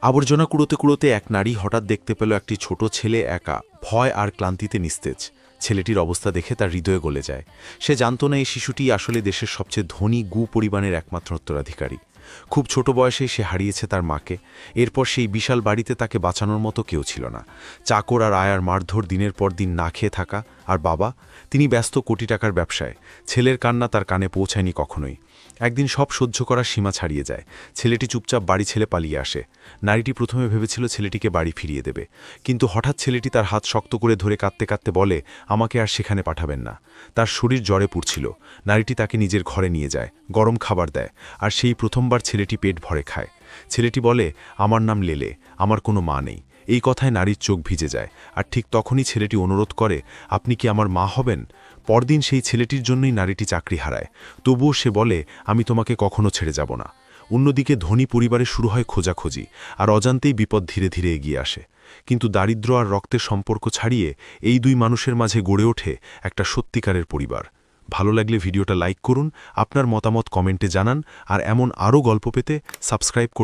আবর্জনা কুড়োতে কুড়োতে এক নারী হঠাৎ দেখতে পেল একটি ছোট ছেলে একা, ভয় আর ক্লান্তিতে নিস্তেজ। ছেলেটির অবস্থা দেখে তার হৃদয়ে গলে যায়। সে জানত না এই শিশুটি আসলে দেশের সবচেয়ে ধনী গু পরিবারের একমাত্র উত্তরাধিকারী। খুব ছোট বয়সেই সে হারিয়েছে তার মাকে। এরপর সেই বিশাল বাড়িতে তাকে বাঁচানোর মতো কেউ ছিল না। চাকর আর আয়ার মারধর, দিনের পর দিন না খেয়ে থাকা। আর বাবা, তিনি ব্যস্ত কোটি টাকার ব্যবসায়। ছেলের কান্না তার কানে পৌঁছায়নি কখনোই। একদিন সব সহ্য করার সীমা ছাড়িয়ে যায়। ছেলেটি চুপচাপ বাড়ি ছেড়ে পালিয়ে আসে। নারীটি প্রথমে ভেবেছিল ছেলেটিকে বাড়ি ফিরিয়ে দেবে, কিন্তু হঠাৎ ছেলেটি তার হাত শক্ত করে ধরে কাঁদতে কাঁদতে বলে, আমাকে আর সেখানে পাঠাবেন না। তার শরীর জ্বরে পুড়ছিল। নারীটি তাকে নিজের ঘরে নিয়ে যায়, গরম খাবার দেয়, আর সেই প্রথমবার ছেলেটি পেট ভরে খায়। ছেলেটি বলে, আমার নাম লেলে, আমার কোনো মা নেই। এই কথায় নারীর চোখ ভিজে যায়। আর ঠিক তখনই ছেলেটি অনুরোধ করে, আপনি কি আমার মা হবেন? পরদিন সেই ছেলেটির জন্যই নারীটি চাকরি হারায়। তবুও সে বলে, আমি তোমাকে কখনো ছেড়ে যাব না। অন্যদিকে ধনী পরিবারে শুরু হয় খোঁজাখুঁজি, আর অজান্তেই বিপদ ধীরে ধীরে এগিয়ে আসে। কিন্তু দারিদ্র্য আর রক্তের সম্পর্ক ছাড়িয়ে এই দুই মানুষের মাঝে গড়ে ওঠে একটা সত্যিকারের পরিবার। ভালো লাগলে ভিডিওটা লাইক করুন, আপনার মতামত কমেন্টে জানান, আর এমন আরও গল্প পেতে সাবস্ক্রাইব করতে